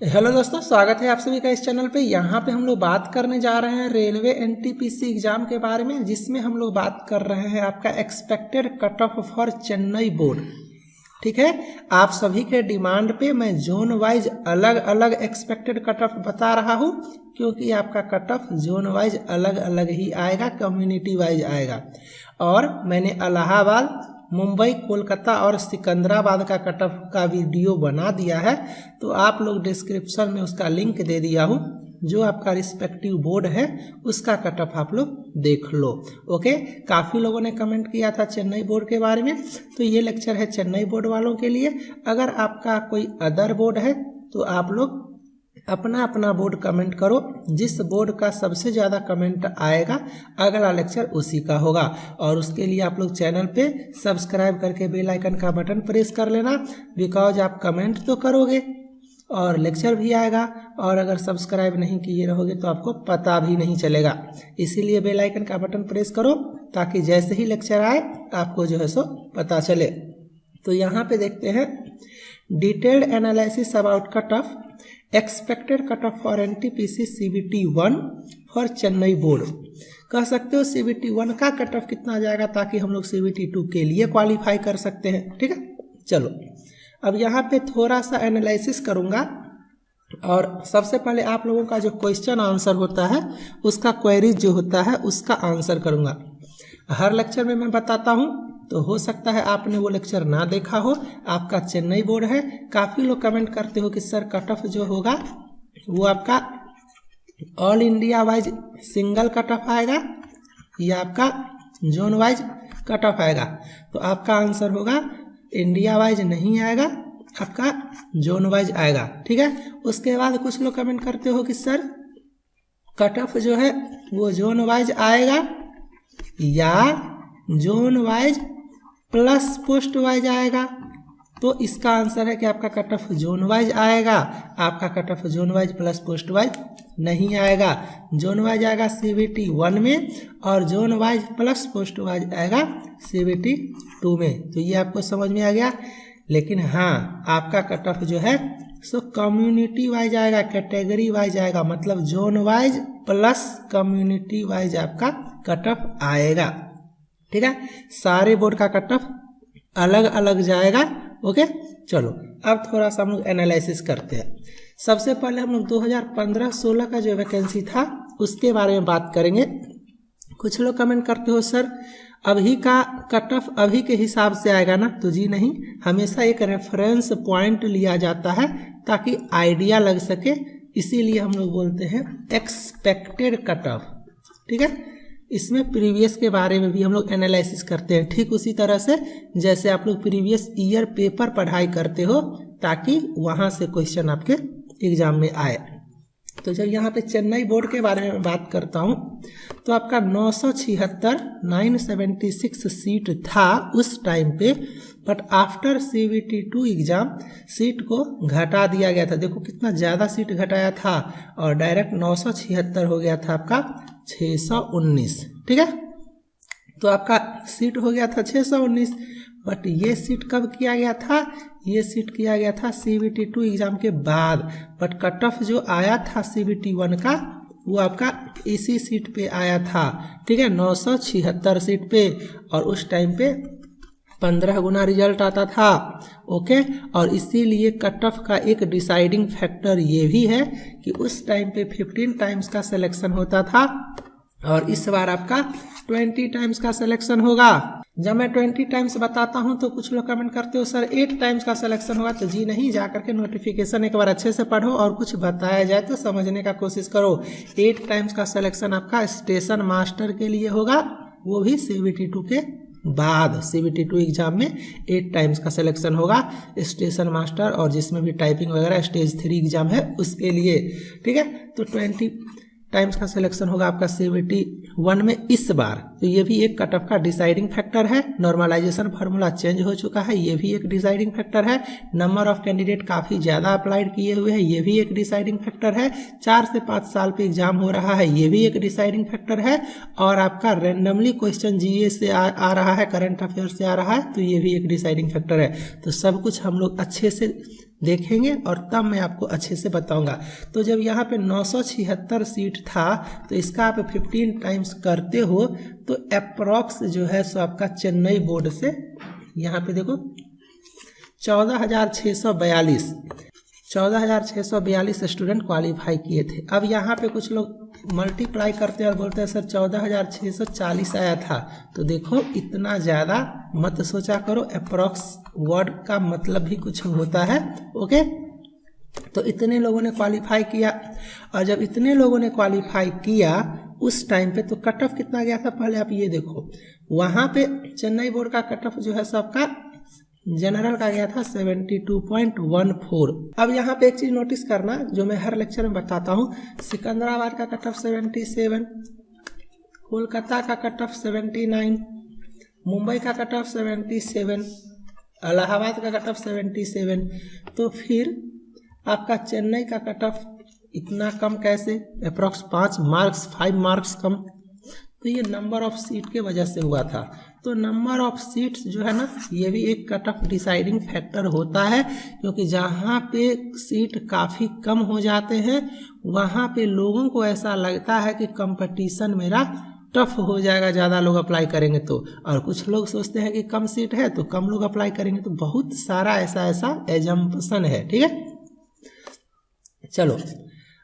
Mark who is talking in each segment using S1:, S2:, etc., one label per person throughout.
S1: Hello दोस्तों, स्वागत है आप सभी का इस चैनल पे। यहाँ पे हम लोग बात करने जा रहे हैं रेलवे एनटीपीसी एग्जाम के बारे में, जिसमें हम लोग बात कर रहे हैं आपका expected cut off for Chennai board. ठीक है, आप सभी के डिमांड पे मैं जोन वाइज अलग अलग एक्सपेक्टेड कट ऑफ बता रहा हूँ, क्योंकि आपका कट ऑफ जोन वाइज अलग अलग ही आएगा, कम्युनिटी वाइज आएगा। और मैंने इलाहाबाद, मुंबई, कोलकाता और सिकंदराबाद का कट ऑफ का वीडियो बना दिया है, तो आप लोग डिस्क्रिप्शन में उसका लिंक दे दिया हूँ। जो आपका रिस्पेक्टिव बोर्ड है उसका कट ऑफ आप लोग देख लो। ओके, काफ़ी लोगों ने कमेंट किया था चेन्नई बोर्ड के बारे में, तो ये लेक्चर है चेन्नई बोर्ड वालों के लिए। अगर आपका कोई अदर बोर्ड है तो आप लोग अपना अपना बोर्ड कमेंट करो, जिस बोर्ड का सबसे ज़्यादा कमेंट आएगा अगला लेक्चर उसी का होगा। और उसके लिए आप लोग चैनल पे सब्सक्राइब करके बेल आइकन का बटन प्रेस कर लेना, बिकॉज आप कमेंट तो करोगे और लेक्चर भी आएगा, और अगर सब्सक्राइब नहीं किए रहोगे तो आपको पता भी नहीं चलेगा। इसीलिए बेल आइकन का बटन प्रेस करो, ताकि जैसे ही लेक्चर आए आपको जो है सो पता चले। तो यहाँ पे देखते हैं detailed analysis about cut off expected cut off for NTPC CBT 1 for Chennai board. कह सकते हो सीबीटी 1 का कट ऑफ कितना जाएगा, ताकि हम लोग सीबीटी 2 के लिए क्वालिफाई कर सकते हैं। ठीक है, चलो अब यहाँ पे थोड़ा सा एनालिसिस करूँगा, और सबसे पहले आप लोगों का जो क्वेश्चन आंसर होता है उसका क्वेरीज जो होता है उसका आंसर करूँगा। हर लेक्चर में मैं बताता हूँ, तो हो सकता है आपने वो लेक्चर ना देखा हो, आपका चेन्नई बोर्ड है। काफ़ी लोग कमेंट करते हो कि सर कट ऑफ जो होगा वो आपका all India wise single cut off आएगा या आपका जोन वाइज कट ऑफ आएगा। तो आपका आंसर होगा इंडिया वाइज नहीं आएगा, आपका जोन वाइज आएगा। ठीक है, उसके बाद कुछ लोग कमेंट करते हो कि सर कट ऑफ जो है वो जोन वाइज आएगा या zone wise plus post wise आएगा। तो इसका आंसर है कि आपका कट ऑफ जोन वाइज आएगा। आपका cut off zone wise plus post wise नहीं आएगा। जोन वाइज आएगा सीबीटी 1 में, और zone wise plus post wise आएगा सीबीटी 2 में। तो ये आपको समझ में आ गया। लेकिन हाँ, आपका कट ऑफ जो है सो कम्युनिटी वाइज आएगा, कैटेगरी वाइज आएगा, मतलब zone wise plus community wise आपका कट ऑफ आएगा। ठीक है, सारे बोर्ड का कट ऑफ अलग अलग जाएगा। ओके, चलो अब थोड़ा सा हम लोग एनालिसिस करते हैं। सबसे पहले हम लोग 2015-16 का जो वैकेंसी था उसके बारे में बात करेंगे। कुछ लोग कमेंट करते हो सर अभी का कट ऑफ अभी के हिसाब से आएगा ना, तो जी नहीं, हमेशा एक रेफरेंस पॉइंट लिया जाता है ताकि आइडिया लग सके, इसीलिए हम लोग बोलते हैं एक्सपेक्टेड कट ऑफ। ठीक है, इसमें प्रीवियस के बारे में भी हम लोग एनालिसिस करते हैं, ठीक उसी तरह से जैसे आप लोग प्रीवियस ईयर पेपर पढ़ाई करते हो, ताकि वहाँ से क्वेश्चन आपके एग्जाम में आए। तो जब यहाँ पे चेन्नई बोर्ड के बारे में बात करता हूँ, तो आपका 976 सीट था उस टाइम पे, but after CBT 2 exam seat को घटा दिया गया था। देखो कितना ज़्यादा सीट घटाया था, और डायरेक्ट 976 हो गया था आपका 619। ठीक है, तो आपका सीट हो गया था 619, बट ये सीट कब किया गया था? ये सीट किया गया था सीबीटी 2 एग्जाम के बाद, बट कट ऑफ जो आया था सीबीटी 1 का वो आपका इसी सीट पे आया था। ठीक है, 976 सीट पे, और उस टाइम पे 15 गुना रिजल्ट आता था। ओके, और इसीलिए कट ऑफ का एक डिसाइडिंग फैक्टर ये भी है कि उस टाइम पे 15 टाइम्स का सिलेक्शन होता था, और इस बार आपका 20 टाइम्स का सिलेक्शन होगा। जब मैं 20 टाइम्स बताता हूं तो कुछ लोग कमेंट करते हो सर 8 टाइम्स का सिलेक्शन होगा, तो जी नहीं, जाकर के नोटिफिकेशन एक बार अच्छे से पढ़ो और कुछ बताया जाए तो समझने का कोशिश करो। 8 टाइम्स का सिलेक्शन आपका स्टेशन मास्टर के लिए होगा, वो भी सीबीटी 2 के बाद। सीबीटी 2 एग्जाम में 8 टाइम्स का सिलेक्शन होगा स्टेशन मास्टर, और जिसमें भी टाइपिंग वगैरह स्टेज 3 एग्जाम है उसके लिए। ठीक है, तो 20 टाइम्स का सिलेक्शन होगा आपका सीबीटी 1 में इस बार। तो ये भी एक कट ऑफ का डिसाइडिंग फैक्टर है। नॉर्मलाइजेशन फार्मूला चेंज हो चुका है, ये भी एक डिसाइडिंग फैक्टर है। नंबर ऑफ कैंडिडेट काफ़ी ज़्यादा अप्लाइड किए हुए हैं, ये भी एक डिसाइडिंग फैक्टर है। 4 से 5 साल पे एग्जाम हो रहा है, ये भी एक डिसाइडिंग फैक्टर है। और आपका रैंडमली क्वेश्चन जीए से आ रहा है, करंट अफेयर से आ रहा है, तो ये भी एक डिसाइडिंग फैक्टर है। तो सब कुछ हम लोग अच्छे से देखेंगे और तब मैं आपको अच्छे से बताऊंगा। तो जब यहाँ पे 976 सीट था तो इसका आप 15 टाइम्स करते हो तो अप्रॉक्स जो है सो आपका चेन्नई बोर्ड से यहाँ पे देखो 14,642 स्टूडेंट क्वालिफाई किए थे। अब यहाँ पे कुछ लोग मल्टीप्लाई करते हैं और बोलते हैं सर 14,640 आया था। तो देखो इतना ज़्यादा मत सोचा करो, अप्रॉक्स वर्ड का मतलब भी कुछ होता है। ओके, तो इतने लोगों ने क्वालिफाई किया और जब इतने लोगों ने क्वालिफाई किया उस टाइम पे तो कट ऑफ कितना गया था पहले आप ये देखो। वहाँ पे चेन्नई बोर्ड का कट ऑफ जो है सबका जनरल का गया था 72.14। अब यहाँ पे एक चीज नोटिस करना जो मैं हर लेक्चर में बताता हूँ, सिकंदराबाद का कट ऑफ 77, कोलकाता का कट ऑफ 79, मुंबई का कट ऑफ 77, इलाहाबाद का कट ऑफ 77। तो फिर आपका चेन्नई का कट ऑफ इतना कम कैसे, अप्रॉक्स 5 मार्क्स कम। तो ये नंबर ऑफ सीट के वजह से हुआ था। तो नंबर ऑफ सीट्स जो है ना ये भी एक कट ऑफ डिसाइडिंग फैक्टर होता है, क्योंकि जहाँ पे सीट काफ़ी कम हो जाते हैं वहाँ पे लोगों को ऐसा लगता है कि कंपटीशन मेरा टफ हो जाएगा, ज़्यादा लोग अप्लाई करेंगे तो। और कुछ लोग सोचते हैं कि कम सीट है तो कम लोग अप्लाई करेंगे। तो बहुत सारा ऐसा एजम्पशन है। ठीक है, चलो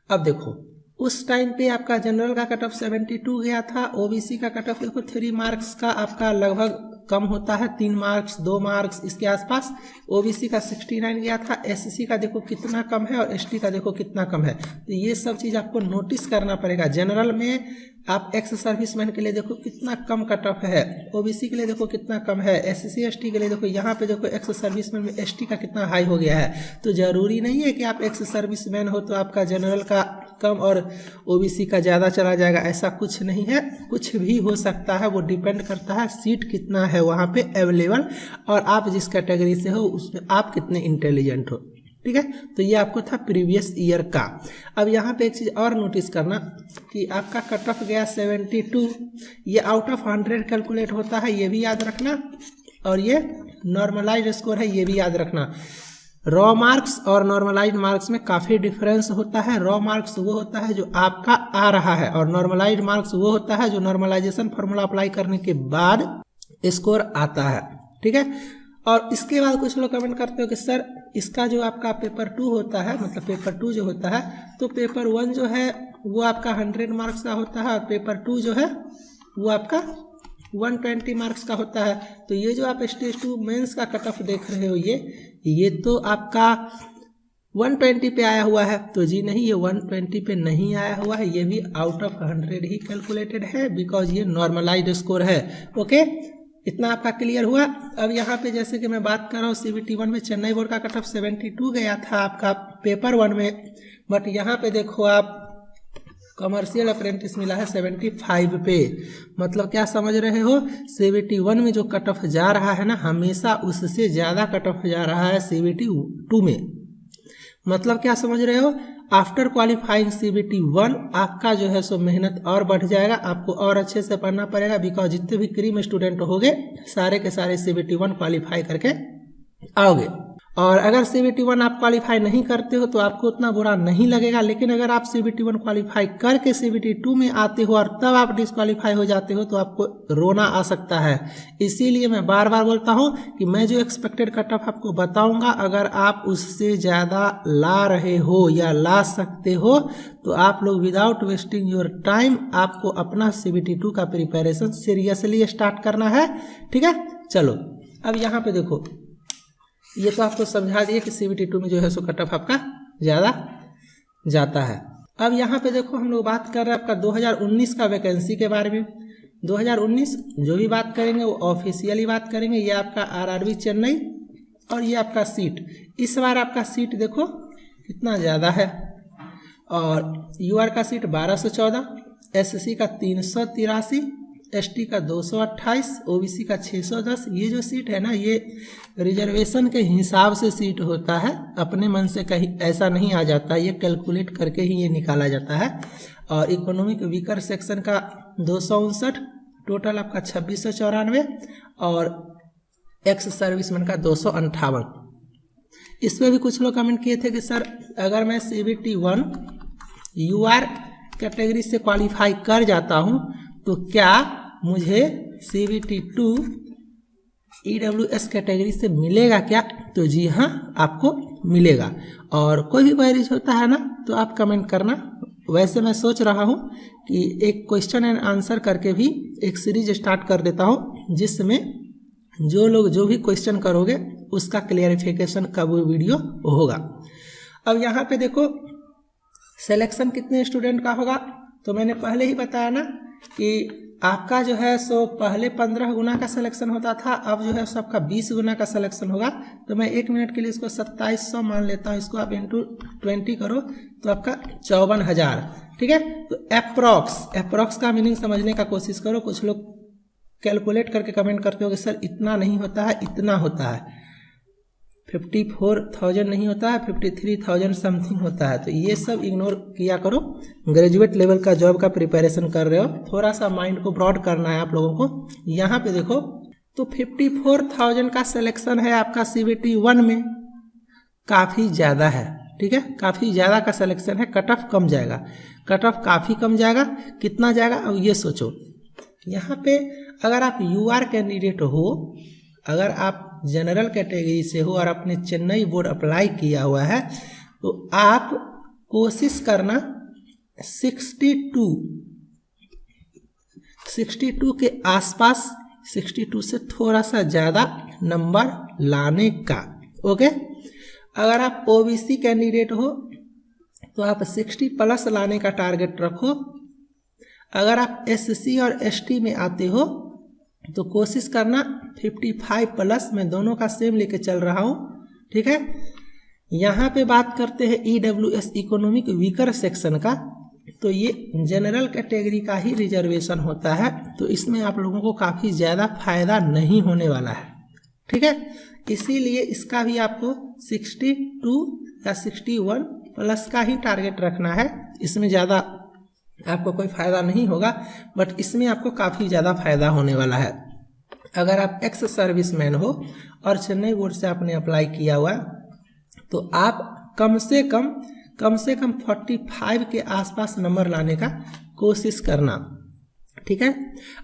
S1: अब देखो उस टाइम पे आपका जनरल का कट ऑफ 72 गया था। ओबीसी का कट ऑफ देखो 3 मार्क्स का आपका लगभग कम होता है, 3 मार्क्स 2 मार्क्स इसके आसपास। ओबीसी का 69 गया था। एससी का देखो कितना कम है और एसटी का देखो कितना कम है। तो ये सब चीज़ आपको नोटिस करना पड़ेगा। जनरल में आप एक्स सर्विसमैन के लिए देखो कितना कम कट ऑफ है, ओबीसी के लिए देखो कितना कम है, एससी एसटी के लिए देखो यहाँ पे देखो एक्स सर्विसमैन में एसटी का कितना हाई हो गया है। तो जरूरी नहीं है कि आप एक्स सर्विसमैन हो तो आपका जनरल का कम और ओबीसी का ज़्यादा चला जाएगा, ऐसा कुछ नहीं है। कुछ भी हो सकता है, वो डिपेंड करता है सीट कितना है वहाँ पे अवेलेबल और आप जिस कैटेगरी से हो उसमें आप कितने इंटेलिजेंट हो। ठीक है, तो ये आपको था प्रीवियस ईयर का। अब यहाँ पे एक चीज़ और नोटिस करना कि आपका कट ऑफ गया 72, ये आउट ऑफ 100 कैलकुलेट होता है, ये भी याद रखना। और ये नॉर्मलाइज्ड स्कोर है, ये भी याद रखना। रॉ मार्क्स और नॉर्मलाइज्ड मार्क्स में काफ़ी डिफरेंस होता है। रॉ मार्क्स वो होता है जो आपका आ रहा है और नॉर्मलाइज्ड मार्क्स वो होता है जो नॉर्मलाइजेशन फार्मूला अप्लाई करने के बाद स्कोर आता है। ठीक है, और इसके बाद कुछ लोग कमेंट करते हो कि सर इसका जो आपका पेपर 2 होता है, मतलब पेपर 2 जो होता है तो पेपर 1 जो है वो आपका 100 मार्क्स का होता है और पेपर 2 जो है वो आपका 120 मार्क्स का होता है। तो ये जो आप स्टेज 2 मेंस का कट ऑफ देख रहे हो ये तो आपका 120 पे आया हुआ है। तो जी नहीं, ये 120 पे नहीं आया हुआ है, ये भी आउट ऑफ 100 ही कैलकुलेटेड है बिकॉज ये नॉर्मलाइज्ड स्कोर है। ओके, इतना आपका क्लियर हुआ। अब यहाँ पे जैसे कि मैं बात कर रहा हूँ CBT 1 में चेन्नई बोर्ड का कट ऑफ 72 गया था आपका पेपर 1 में, बट यहाँ पे देखो आप कमर्शियल अप्रेंटिस मिला है 75 पे। मतलब क्या समझ रहे हो, 71 में जो कट ऑफ जा रहा है ना हमेशा उससे ज़्यादा कट ऑफ जा रहा है CBT 2 में। मतलब क्या समझ रहे हो, आफ्टर क्वालिफाइंग CBT 1 आपका जो है सो मेहनत और बढ़ जाएगा, आपको और अच्छे से पढ़ना पड़ेगा बिकॉज जितने भी क्रीम स्टूडेंट होंगे सारे के सारे CBT 1 क्वालिफाई करके आओगे। और अगर CBT 1 आप क्वालिफाई नहीं करते हो तो आपको उतना बुरा नहीं लगेगा, लेकिन अगर आप CBT 1 क्वालिफाई करके CBT 2 में आते हो और तब आप डिस्क्वालीफाई हो जाते हो तो आपको रोना आ सकता है। इसीलिए मैं बार बार बोलता हूं कि मैं जो एक्सपेक्टेड कट ऑफ आपको बताऊंगा अगर आप उससे ज़्यादा ला रहे हो या ला सकते हो तो आप लोग विदाउट वेस्टिंग योर टाइम आपको अपना CBT 2 का प्रिपरेशन सीरियसली स्टार्ट करना है। ठीक है, चलो अब यहाँ पे देखो, ये तो आपको समझा दिए कि CBT 2 में जो है सो कट ऑफ आपका ज़्यादा जाता है। अब यहाँ पे देखो हम लोग बात कर रहे हैं आपका 2019 का वैकेंसी के बारे में। 2019 जो भी बात करेंगे वो ऑफिशियली बात करेंगे। ये आपका RRB चेन्नई और ये आपका सीट, इस बार आपका सीट देखो कितना ज़्यादा है। और UR का सीट 1214, SC का 383, ST का 228, OBC का 610। ये जो सीट है ना ये रिजर्वेशन के हिसाब से सीट होता है, अपने मन से कहीं ऐसा नहीं आ जाता, ये कैलकुलेट करके ही ये निकाला जाता है। और इकोनॉमिक वीकर सेक्शन का 259, टोटल आपका 2694 और एक्स सर्विसमैन का 258। इस पर भी कुछ लोग कमेंट किए थे कि सर अगर मैं CBT 1 UR कैटेगरी से क्वालिफाई कर जाता हूँ तो क्या मुझे CBT 2 EWS कैटेगरी से मिलेगा क्या? तो जी हाँ, आपको मिलेगा। और कोई भी क्वेरीज होता है ना तो आप कमेंट करना। वैसे मैं सोच रहा हूँ कि एक क्वेश्चन एंड आंसर करके भी एक सीरीज स्टार्ट कर देता हूँ, जिसमें जो लोग जो भी क्वेश्चन करोगे उसका क्लियरिफिकेशन का वो वीडियो होगा। अब यहाँ पे देखो सिलेक्शन कितने स्टूडेंट का होगा, तो मैंने पहले ही बताया ना कि आपका जो है सो पहले 15 गुना का सिलेक्शन होता था, अब जो है सबका 20 गुना का सिलेक्शन होगा। तो मैं 1 मिनट के लिए इसको 2700 मान लेता हूँ, इसको आप इंटू 20 करो तो आपका 54,000, ठीक है। तो अप्रॉक्स का मीनिंग समझने का कोशिश करो। कुछ लोग कैलकुलेट करके कमेंट करते हो कि सर इतना नहीं होता है, इतना होता है, 54,000 नहीं होता है, 53,000 समथिंग होता है। तो ये सब इग्नोर किया करो। ग्रेजुएट लेवल का जॉब का प्रिपरेशन कर रहे हो, थोड़ा सा माइंड को ब्रॉड करना है आप लोगों को। यहाँ पे देखो तो 54,000 का सिलेक्शन है आपका CBT 1 में, काफ़ी ज़्यादा है, ठीक है, काफ़ी ज़्यादा का सिलेक्शन है। कट ऑफ कम जाएगा, कट ऑफ काफ़ी कम जाएगा। कितना जाएगा अब ये सोचो। यहाँ पे अगर आप UR कैंडिडेट हो, अगर आप जनरल कैटेगरी से हो और आपने चेन्नई बोर्ड अप्लाई किया हुआ है, तो आप कोशिश करना 62 के आसपास, 62 से थोड़ा सा ज़्यादा नंबर लाने का, ओके। अगर आप OBC कैंडिडेट हो तो आप 60 प्लस लाने का टारगेट रखो। अगर आप SC और ST में आते हो तो कोशिश करना 55 प्लस, मैं दोनों का सेम लेके चल रहा हूँ, ठीक है। यहाँ पे बात करते हैं EWS इकोनॉमिक वीकर सेक्शन का, तो ये जनरल कैटेगरी का ही रिजर्वेशन होता है, तो इसमें आप लोगों को काफ़ी ज़्यादा फायदा नहीं होने वाला है, ठीक है। इसीलिए इसका भी आपको 62 या 61 प्लस का ही टारगेट रखना है। इसमें ज़्यादा आपको कोई फ़ायदा नहीं होगा, बट इसमें आपको काफ़ी ज़्यादा फायदा होने वाला है। अगर आप एक्स सर्विसमैन हो और चेन्नई बोर्ड से आपने अप्लाई किया हुआ, तो आप कम से कम 45 के आसपास नंबर लाने का कोशिश करना, ठीक है।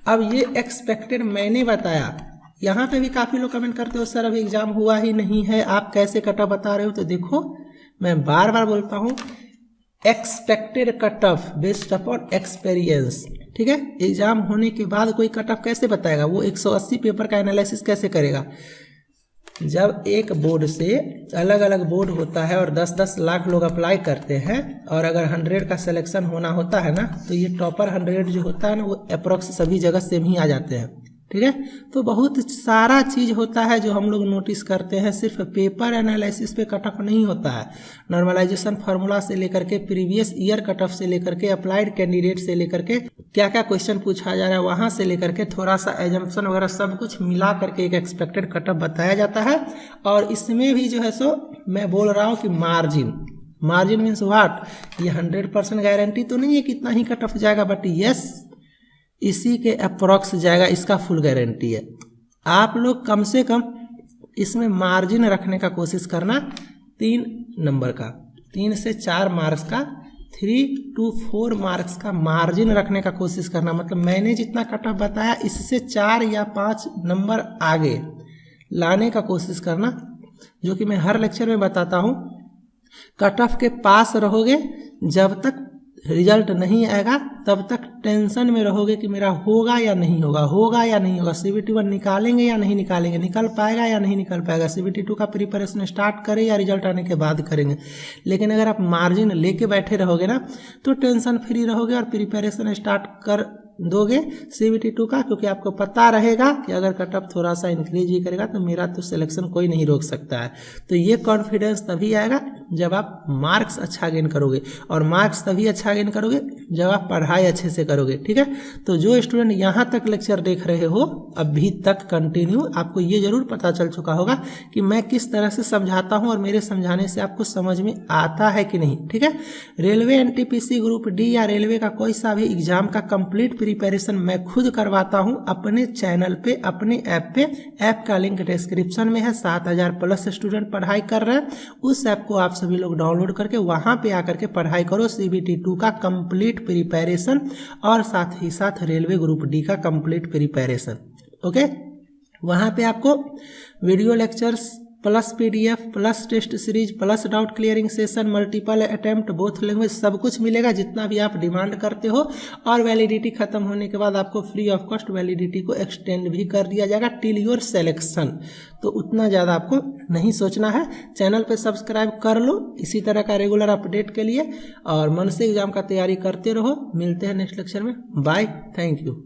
S1: अब ये एक्सपेक्टेड मैंने बताया। यहाँ पे भी काफ़ी लोग कमेंट करते हो सर अभी एग्ज़ाम हुआ ही नहीं है, आप कैसे कट ऑफ बता रहे हो। तो देखो मैं बार बार बोलता हूँ, expected cut off based upon experience, ठीक है। एग्जाम होने के बाद कोई कट ऑफ कैसे बताएगा, वो 180 पेपर का एनालिसिस कैसे करेगा। जब एक बोर्ड से अलग अलग बोर्ड होता है और 10-10 लाख लोग अप्लाई करते हैं, और अगर 100 का सिलेक्शन होना होता है ना, तो ये टॉपर 100 जो होता है ना, वो अप्रॉक्स सभी जगह सेम ही आ जाते हैं, ठीक है। तो बहुत सारा चीज़ होता है जो हम लोग नोटिस करते हैं, सिर्फ पेपर एनालिसिस पे कट ऑफ नहीं होता है। नॉर्मलाइजेशन फार्मूला से लेकर के प्रीवियस ईयर कट ऑफ से लेकर के अप्लाइड कैंडिडेट से लेकर के क्या क्या क्वेश्चन पूछा जा रहा है वहाँ से लेकर के थोड़ा सा एजम्पशन वगैरह सब कुछ मिला करके एक एक्सपेक्टेड कट ऑफ बताया जाता है। और इसमें भी जो है सो मैं बोल रहा हूँ कि मार्जिन मीन्स व्हाट, ये 100% गारंटी तो नहीं है कि इतना ही कट ऑफ जाएगा, बट यस इसी के अप्रॉक्स जाएगा, इसका फुल गारंटी है। आप लोग कम से कम इसमें मार्जिन रखने का कोशिश करना, 3 नंबर का, 3 से 4 मार्क्स का, 3 to 4 मार्क्स का मार्जिन रखने का कोशिश करना। मतलब मैंने जितना कट ऑफ बताया इससे 4 या 5 नंबर आगे लाने का कोशिश करना, जो कि मैं हर लेक्चर में बताता हूँ। कट ऑफ के पास रहोगे, जब तक रिजल्ट नहीं आएगा तब तक टेंशन में रहोगे कि मेरा होगा या नहीं होगा, CBT 1 निकालेंगे या नहीं निकालेंगे, निकल पाएगा या नहीं निकल पाएगा, CBT 2 का प्रिपरेशन स्टार्ट करें या रिजल्ट आने के बाद करेंगे। लेकिन अगर आप मार्जिन लेके बैठे रहोगे ना, तो टेंशन फ्री रहोगे और प्रिपरेशन स्टार्ट कर दोगे CBT 2 का, क्योंकि आपको पता रहेगा कि अगर कट ऑफ थोड़ा सा इंक्रीज ही करेगा तो मेरा तो सिलेक्शन कोई नहीं रोक सकता है। तो ये कॉन्फिडेंस तभी आएगा जब आप मार्क्स अच्छा गेन करोगे, और मार्क्स तभी अच्छा गेन करोगे जब आप पढ़ाई अच्छे से करोगे। ठीक है, तो जो स्टूडेंट यहाँ तक लेक्चर देख रहे हो अभी तक कंटिन्यू, आपको ये जरूर पता चल चुका होगा कि मैं किस तरह से समझाता हूँ और मेरे समझाने से आपको समझ में आता है कि नहीं। ठीक है, रेलवे एनटीपीसी ग्रुप डी या रेलवे का कोई सा भी एग्जाम का कंप्लीट प्रिपरेशन मैं खुद करवाता हूँ अपने चैनल पे, अपने ऐप पे। ऐप का लिंक डिस्क्रिप्शन में है। 7000 प्लस स्टूडेंट पढ़ाई कर रहे हैं। उस ऐप को आप सभी लोग डाउनलोड करके वहां पे आकर के पढ़ाई करो CBT 2 का कंप्लीट प्रिपरेशन और साथ ही साथ रेलवे ग्रुप डी का कंप्लीट प्रिपरेशन। ओके, वहां पे आपको video lectures plus PDF plus test series plus doubt clearing session, multiple attempt, both language, सब कुछ मिलेगा जितना भी आप डिमांड करते हो। और वैलिडिटी खत्म होने के बाद आपको फ्री ऑफ कॉस्ट वैलिडिटी को एक्सटेंड भी कर दिया जाएगा टिल योर सिलेक्शन। तो उतना ज़्यादा आपको नहीं सोचना है। चैनल पे सब्सक्राइब कर लो इसी तरह का रेगुलर अपडेट के लिए, और मन से एग्जाम का तैयारी करते रहो। मिलते हैं नेक्स्ट लेक्चर में। Bye, thank you.